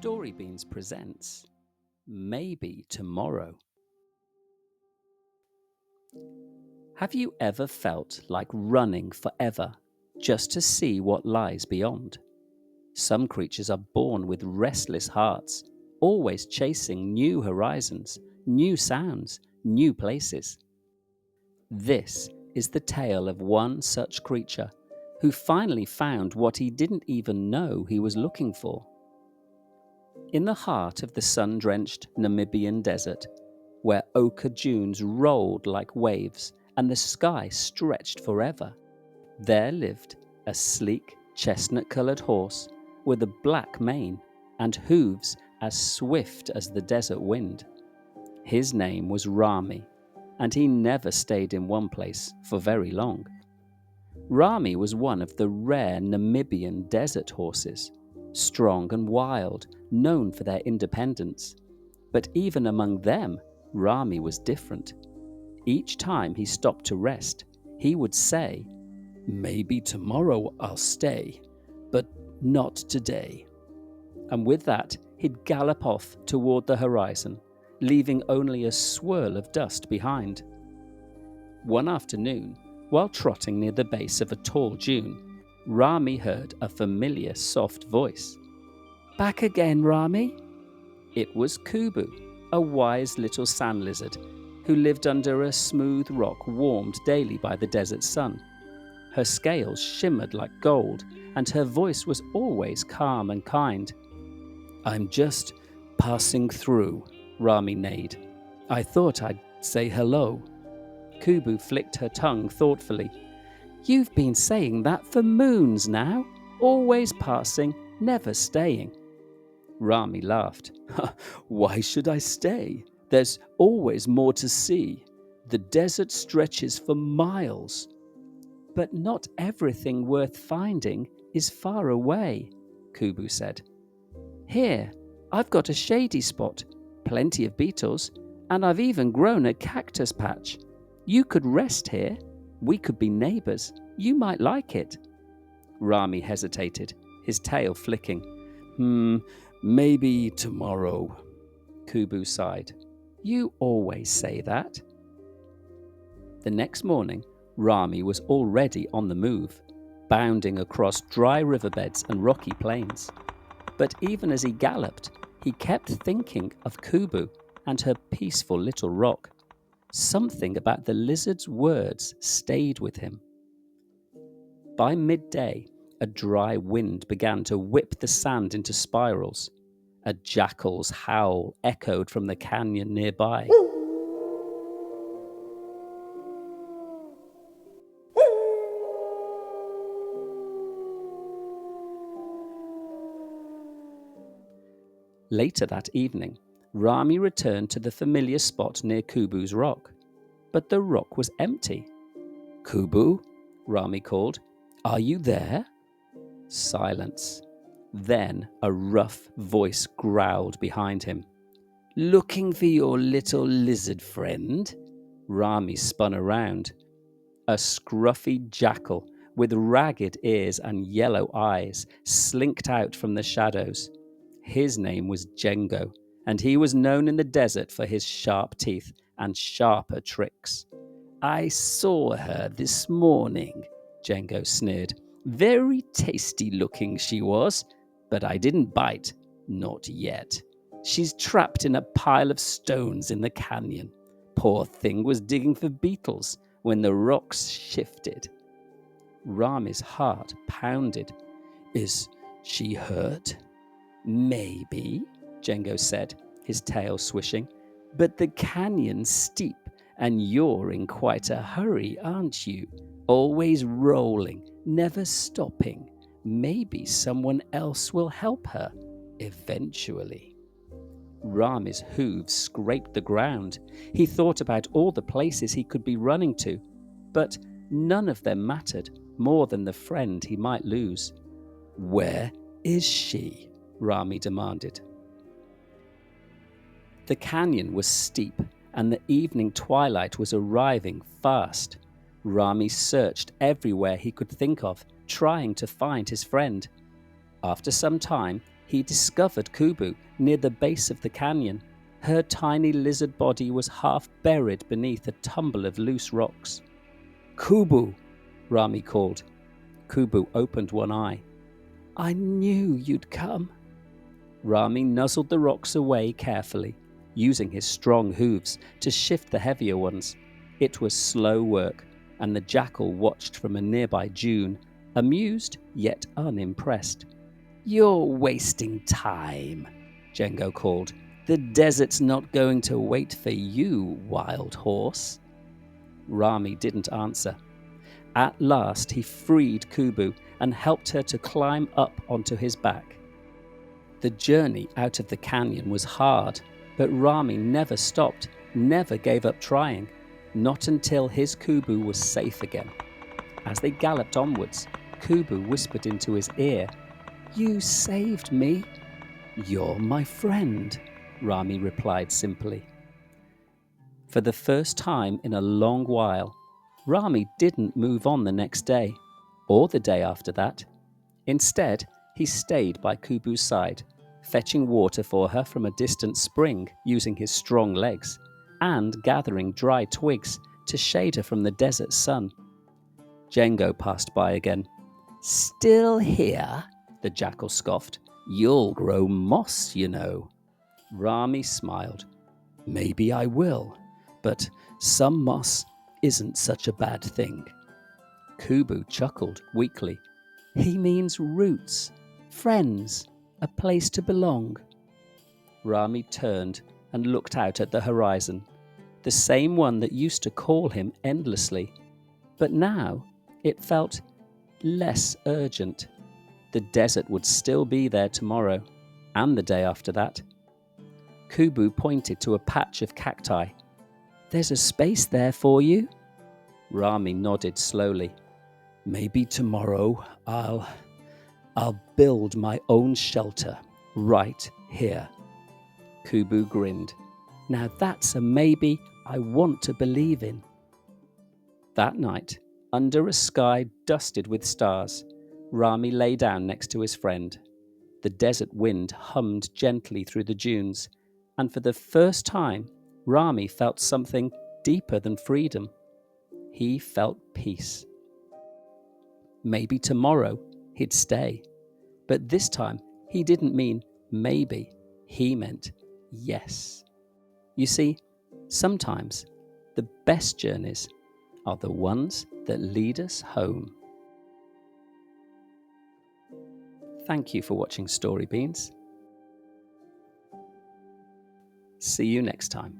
Story Beans presents Maybe Tomorrow. Have you ever felt like running forever just to see what lies beyond? Some creatures are born with restless hearts, always chasing new horizons, new sounds, new places. This is the tale of one such creature who finally found what he didn't even know he was looking for. In the heart of the sun-drenched Namibian desert, where ochre dunes rolled like waves and the sky stretched forever, there lived a sleek, chestnut-coloured horse with a black mane and hooves as swift as the desert wind. His name was Rami, and he never stayed in one place for very long. Rami was one of the rare Namibian desert horses, strong and wild, known for their independence. But even among them, Rami was different. Each time he stopped to rest, he would say, "Maybe tomorrow I'll stay, but not today." And with that, he'd gallop off toward the horizon, leaving only a swirl of dust behind. One afternoon, while trotting near the base of a tall dune, Rami heard a familiar soft voice. "Back again, Rami?" It was Kubu, a wise little sand lizard who lived under a smooth rock warmed daily by the desert sun. Her scales shimmered like gold, and her voice was always calm and kind. "I'm just passing through," Rami neighed. "I thought I'd say hello." Kubu flicked her tongue thoughtfully. "You've been saying that for moons now. Always passing, never staying." Rami laughed. "Why should I stay? There's always more to see. The desert stretches for miles." "But not everything worth finding is far away," Kubu said. "Here, I've got a shady spot, plenty of beetles, and I've even grown a cactus patch. You could rest here. We could be neighbours. You might like it." Rami hesitated, his tail flicking. Maybe tomorrow." Kubu sighed. "You always say that." The next morning, Rami was already on the move, bounding across dry riverbeds and rocky plains. But even as he galloped, he kept thinking of Kubu and her peaceful little rock. Something about the lizard's words stayed with him. By midday, a dry wind began to whip the sand into spirals. A jackal's howl echoed from the canyon nearby. Later that evening, Rami returned to the familiar spot near Kubu's rock. But the rock was empty. "Kubu?" Rami called. "Are you there?" Silence. Then a rough voice growled behind him. "Looking for your little lizard friend?" Rami spun around. A scruffy jackal with ragged ears and yellow eyes slinked out from the shadows. His name was Django, and he was known in the desert for his sharp teeth and sharper tricks. "I saw her this morning," Django sneered. "Very tasty looking she was, but I didn't bite, not yet. She's trapped in a pile of stones in the canyon. Poor thing was digging for beetles when the rocks shifted." Rami's heart pounded. "Is she hurt?" "Maybe," Django said, his tail swishing. "But the canyon's steep, and you're in quite a hurry, aren't you? Always rolling, never stopping. Maybe someone else will help her, eventually." Rami's hooves scraped the ground. He thought about all the places he could be running to, but none of them mattered more than the friend he might lose. "Where is she?" Rami demanded. The canyon was steep, and the evening twilight was arriving fast. Rami searched everywhere he could think of, trying to find his friend. After some time, he discovered Kubu near the base of the canyon. Her tiny lizard body was half buried beneath a tumble of loose rocks. "Kubu!" Rami called. Kubu opened one eye. "I knew you'd come." Rami nuzzled the rocks away carefully, using his strong hooves to shift the heavier ones. It was slow work, and the jackal watched from a nearby dune, amused yet unimpressed. "You're wasting time," Django called. "The desert's not going to wait for you, wild horse." Rami didn't answer. At last he freed Kubu and helped her to climb up onto his back. The journey out of the canyon was hard, but Rami never stopped, never gave up trying, not until his Kubu was safe again. As they galloped onwards, Kubu whispered into his ear, "You saved me." "You're my friend," Rami replied simply. For the first time in a long while, Rami didn't move on the next day, or the day after that. Instead, he stayed by Kubu's side, fetching water for her from a distant spring using his strong legs, and gathering dry twigs to shade her from the desert sun. Django passed by again. "Still here?" the jackal scoffed. "You'll grow moss, you know." Rami smiled. "Maybe I will, but some moss isn't such a bad thing." Kubu chuckled weakly. "He means roots, friends, a place to belong." Rami turned and looked out at the horizon, the same one that used to call him endlessly. But now it felt less urgent. The desert would still be there tomorrow, and the day after that. Kubu pointed to a patch of cacti. "There's a space there for you." Rami nodded slowly. "Maybe tomorrow I'll build my own shelter right here." Kubu grinned. "Now that's a maybe I want to believe in." That night, under a sky dusted with stars, Rami lay down next to his friend. The desert wind hummed gently through the dunes, and for the first time, Rami felt something deeper than freedom. He felt peace. Maybe tomorrow he'd stay, but this time he didn't mean maybe, he meant yes. You see, sometimes the best journeys are the ones that lead us home. Thank you for watching Story Beans. See you next time.